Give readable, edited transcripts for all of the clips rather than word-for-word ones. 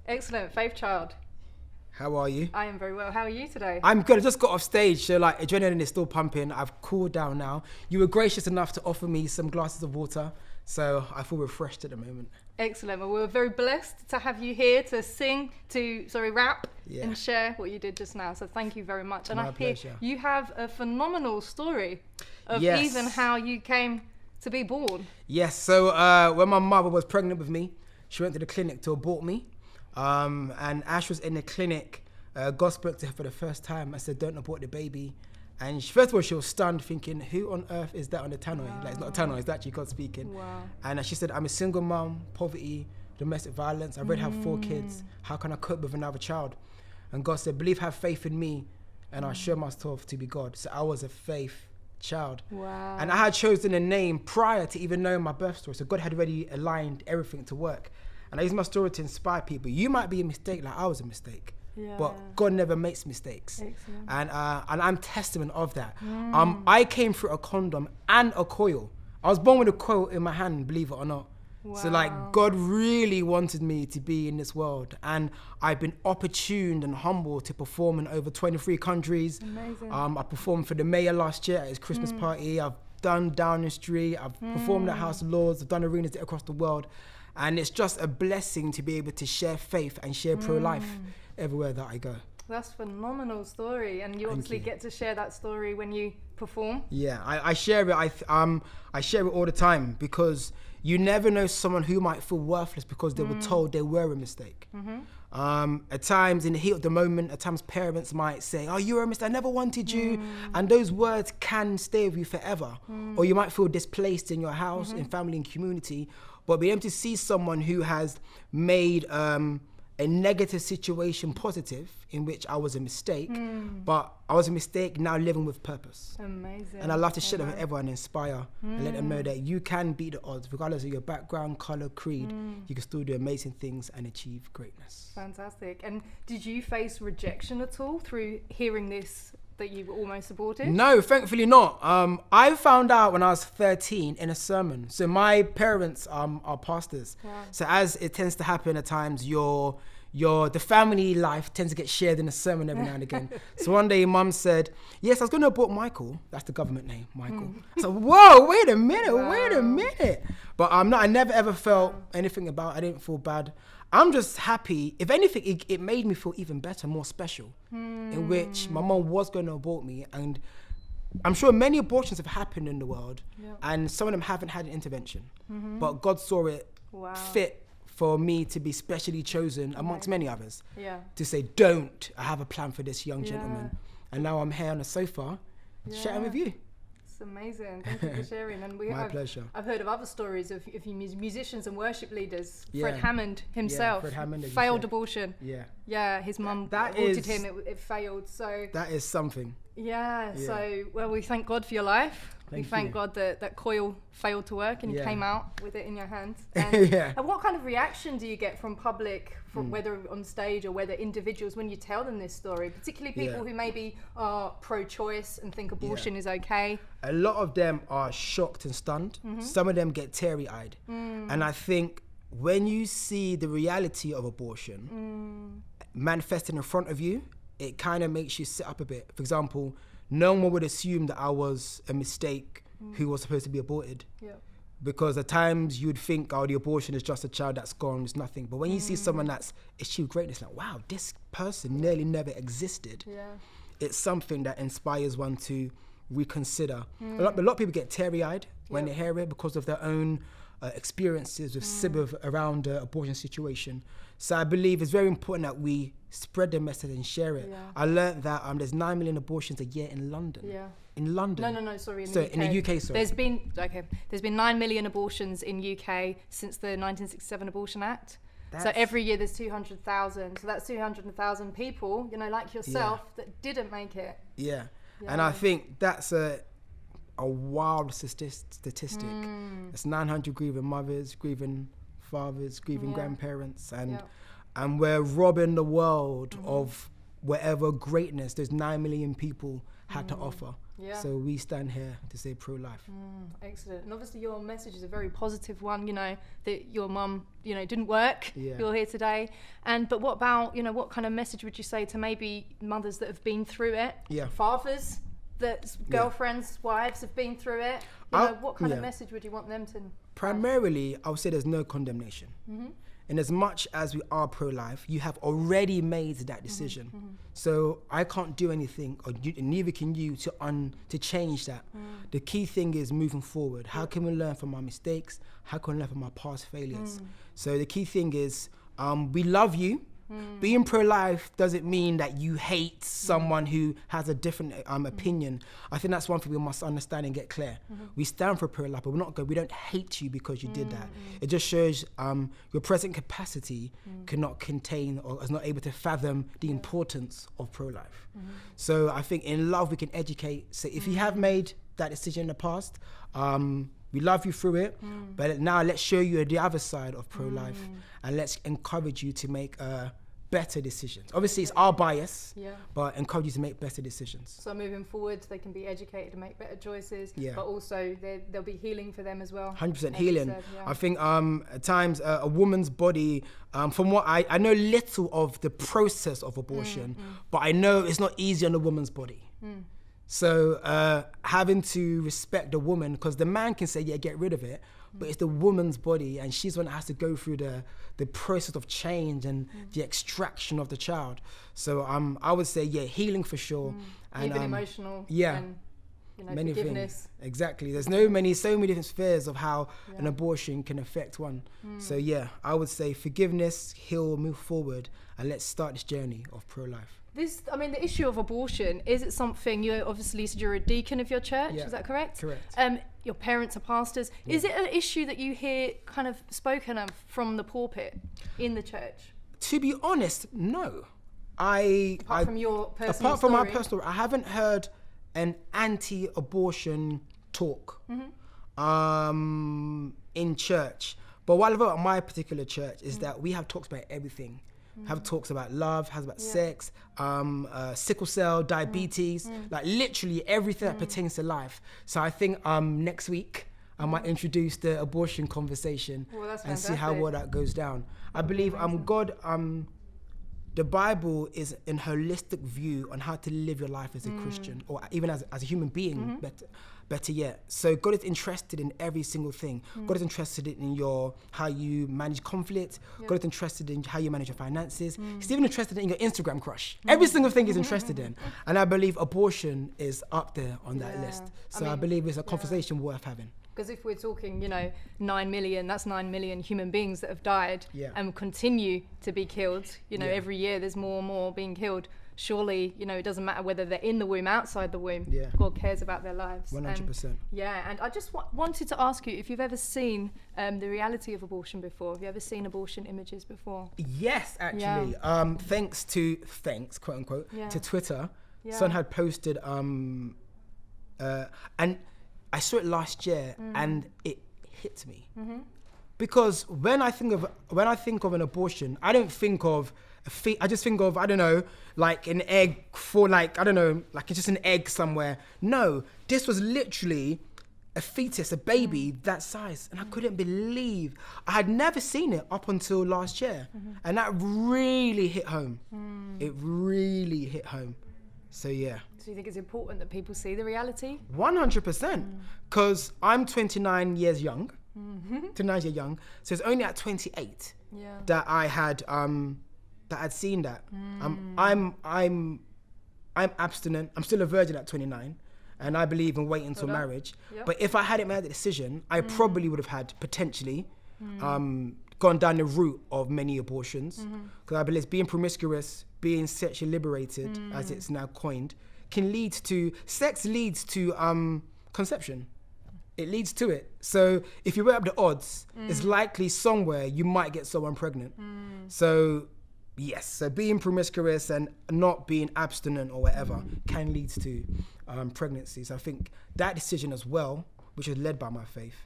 Excellent. Faith Child. How are you? I am very well. How are you today? I'm good. I just got off stage, so like adrenaline is still pumping. I've cooled down now. You were gracious enough to offer me some glasses of water, so I feel refreshed at the moment. Excellent. Well, we're very blessed to have you here to rap Yeah. and share what you did just now. So thank you very much. And My I hear pleasure. you have a phenomenal story of Yes. even how you came to be born. Yes, so when my mother was pregnant with me, she went to the clinic to abort me. And Ash was in the clinic, God spoke to her for the first time. I said, don't abort the baby. And first of all, she was stunned, thinking, who on earth is that on the tannoy? Wow. Like, it's not a tannoy, it's actually God speaking. Wow. And she said, I'm a single mom, poverty, domestic violence. I already have 4 kids. How can I cope with another child? And God said, believe, have faith in me, and I'll show myself to be God. So I was a faith child. Wow. And I had chosen a name prior to even knowing my birth story. So God had already aligned everything to work. And I use my story to inspire people. You might be a mistake like I was a mistake, Yeah. but God never makes mistakes. Excellent. And I'm testament of that. I came through a condom and a coil. I was born with a coil in my hand, believe it or not. So Wow. like God really wanted me to be in this world, and I've been opportuned and humbled to perform in over 23 countries. Amazing. I performed for the mayor last year at his Christmas party. I've done Downing Street. I've performed at House of Lords. I've done arenas across the world. And it's just a blessing to be able to share faith and share pro-life everywhere that I go. That's a phenomenal story, and you Thank obviously you. get to share that story when you perform. Yeah, I share it. I share it all the time, because you never know someone who might feel worthless because they were told they were a mistake. At times, in the heat of the moment, at times parents might say, "Oh, you were a mistake. I never wanted you," and those words can stay with you forever. Or you might feel displaced in your house, in family, and community. But being able to see someone who has made a negative situation positive, in which I was a mistake, but I was a mistake now living with purpose. Amazing. And I love to share that with everyone and inspire and let them know that you can beat the odds, regardless of your background, color, creed. You can still do amazing things and achieve greatness. Fantastic. And did you face rejection at all through hearing this, that you were almost aborted? No, thankfully not. I found out when I was 13 in a sermon. So my parents are pastors. Wow. So as it tends to happen at times, the family life tends to get shared in a sermon every now and again. So one day mum said, yes, I was going to abort Michael. That's the government name, Michael. So whoa, wait a minute. But I never ever felt anything about it. I didn't feel bad. I'm just happy. If anything, it made me feel even better, more special, in which my mom was going to abort me. And I'm sure many abortions have happened in the world, and some of them haven't had an intervention. But God saw it Wow. fit for me to be specially chosen amongst many others, Yeah. to say, don't, I have a plan for this young Yeah. gentleman. And now I'm here on the sofa, chatting with you. It's amazing. Thank you for sharing. And My pleasure. I've heard of other stories of musicians and worship leaders. Yeah. Fred Hammond himself, Fred Hammond, as you failed said. abortion. Yeah, Yeah, his mum That aborted is- him. It failed. So that is something. yeah. Yeah. So we thank God for your life. We Thank thank you. God that coil failed to work and you Yeah. came out with it in your hand. And, Yeah. and what kind of reaction do you get from public, from whether on stage or whether individuals, when you tell them this story, particularly people Yeah. who maybe are pro-choice and think abortion is okay? A lot of them are shocked and stunned. Some of them get teary-eyed. And I think when you see the reality of abortion manifesting in front of you, it kind of makes you sit up a bit. For example, no one would assume that I was a mistake who was supposed to be aborted. Yeah. Because at times you'd think, oh, the abortion is just a child that's gone, it's nothing. But when you see someone that's achieved greatness, like, wow, this person nearly never existed. Yeah. It's something that inspires one to reconsider. A lot of people get teary-eyed when they hear it because of their own experiences with SIBIV around the abortion situation. So I believe it's very important that we spread the message and share it. Yeah. I learned that there's 9 million abortions a year in London. Yeah. In London. No, sorry. So in the UK, sorry. There's been 9 million abortions in UK since the 1967 Abortion Act. So That's- every year there's 200,000. So that's 200,000 people, like yourself, that didn't make it. Yeah. And I think that's a wild statistic. It's 900 grieving mothers, grieving fathers, grieving grandparents, and we're robbing the world of whatever greatness those 9 million people had to offer. Yeah. So we stand here to say pro-life. Excellent. And obviously your message is a very positive one, you know, that your mum, you know, didn't work. Yeah. You're here today. But what about, you know, what kind of message would you say to maybe mothers that have been through it? Yeah. Fathers that girlfriends, wives have been through it. You know, what kind of message would you want them to? Primarily, I would say there's no condemnation. And as much as we are pro-life, you have already made that decision. So I can't do anything, or neither can you, to change that. The key thing is moving forward. How can we learn from our mistakes? How can we learn from our past failures? So the key thing is, we love you. Being pro-life doesn't mean that you hate someone who has a different opinion. I think that's one thing we must understand and get clear. We stand for pro-life, but we don't hate you because you did that. It just shows your present capacity cannot contain or is not able to fathom the importance of pro-life. So I think in love we can educate. So if you have made that decision in the past, we love you through it, but now let's show you the other side of pro-life, and let's encourage you to make better decisions. Obviously, it's our bias, but encourage you to make better decisions. So moving forward, they can be educated and make better choices, but also there'll be healing for them as well. 100% healing. I think at times a woman's body, from what I know little of the process of abortion, but I know it's not easy on a woman's body. So having to respect the woman, because the man can say, yeah, get rid of it, but it's the woman's body, and she's one that has to go through the process of change and the extraction of the child. So I would say, yeah, healing for sure. And, even emotional. Yeah. And, you know, many forgiveness. Things. Exactly. There's so many different spheres of how an abortion can affect one. So yeah, I would say forgiveness, heal, move forward, and let's start this journey of pro-life. The issue of abortion, is it something, you obviously said you're a deacon of your church, is that correct? Correct. Your parents are pastors. Is it an issue that you hear kind of spoken of from the pulpit in the church? To be honest, no. Apart from your personal story? My personal, I haven't heard an anti-abortion talk in church. But what I love about my particular church is that we have talks about everything. Have talks about love, has about sex, sickle cell, diabetes, like literally everything that pertains to life. So I think next week I might introduce the abortion conversation and see how well that goes down. I believe God, the Bible is a holistic view on how to live your life as a Christian, or even as a human being, better yet. So God is interested in every single thing. God is interested in how you manage conflict. God is interested in how you manage your finances. He's even interested in your Instagram crush. Every single thing he's interested in. And I believe abortion is up there on that list. So I believe it's a conversation worth having. Because if we're talking, 9 million, that's 9 million human beings that have died and continue to be killed. Every year there's more and more being killed. Surely, it doesn't matter whether they're in the womb, outside the womb. God cares about their lives. 100%. And I just wanted to ask you if you've ever seen the reality of abortion before. Have you ever seen abortion images before? Yes, actually. Thanks, quote unquote, to Twitter. Someone had posted, and I saw it last year, and it hit me. Because when I think of an abortion, I don't think of I just think of, I don't know, like an egg for like it's just an egg somewhere. No, this was literally a fetus, a baby that size. And I couldn't believe, I had never seen it up until last year. And that really hit home. It really hit home. So yeah. So you think it's important that people see the reality? 100%. Because I'm 29 years young. 29 years young. So it's only at 28 that I had that I'd seen that. I'm abstinent. I'm still a virgin at 29, and I believe in waiting until marriage. But if I hadn't made the decision, I probably would have had potentially gone down the route of many abortions. Because I believe being promiscuous, being sexually liberated, as it's now coined, sex leads to conception. It leads to it. So if you weigh up the odds, it's likely somewhere you might get someone pregnant. So yes, so being promiscuous and not being abstinent or whatever can lead to pregnancy. So I think that decision as well, which is led by my faith,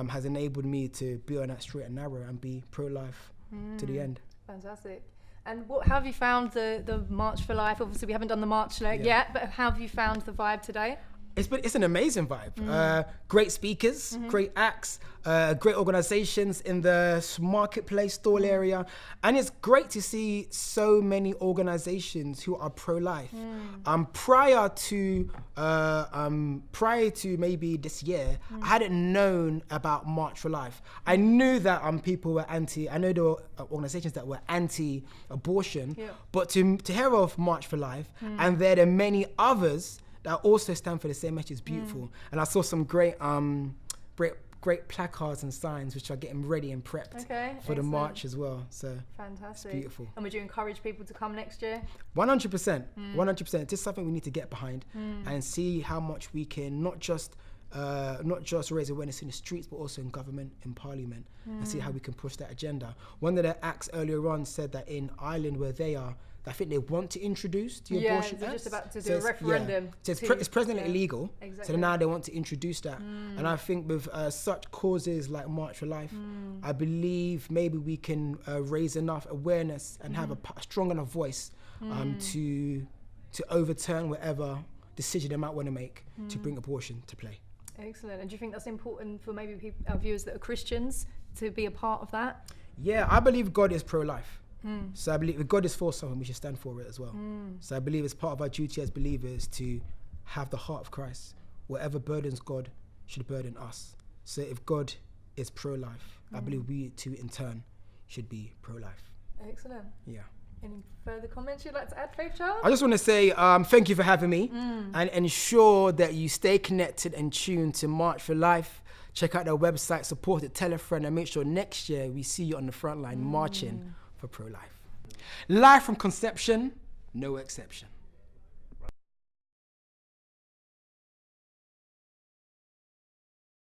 has enabled me to be on that straight and narrow and be pro-life to the end. Fantastic. And how have you found the March for Life? Obviously, we haven't done the march yet, but how have you found the vibe today? It's an amazing vibe. Great speakers, great acts, great organizations in the marketplace stall area. And it's great to see so many organizations who are pro-life. Prior to maybe this year, I hadn't known about March for Life. I knew that people were I know there were organizations that were anti-abortion, but to hear of March for Life, and there are many others that also stand for the same message is beautiful. And I saw some great placards and signs which are getting ready and prepped for the march as well. So fantastic. It's beautiful. And would you encourage people to come next year? 100%. 100%. This is something we need to get behind and see how much we can not just raise awareness in the streets, but also in government, in parliament, and see how we can push that agenda. One of the acts earlier on said that in Ireland, where they are, I think they want to introduce the abortion act. They're just about to do a referendum. So it's presently illegal. Exactly. So now they want to introduce that. And I think with such causes like March for Life, I believe maybe we can raise enough awareness and have a strong enough voice to overturn whatever decision they might want to make to bring abortion to play. Excellent. And do you think that's important for maybe our viewers that are Christians to be a part of that? Yeah, I believe God is pro-life. So I believe if God is for something, we should stand for it as well. So I believe it's part of our duty as believers to have the heart of Christ. Whatever burdens God should burden us. So if God is pro-life, I believe we too in turn should be pro-life. Excellent. Yeah. Any further comments you'd like to add, Faith Child? I just want to say thank you for having me and ensure that you stay connected and tuned to March for Life. Check out their website, support it, tell a friend, and make sure next year we see you on the front line marching for pro-life. Life from conception, no exception.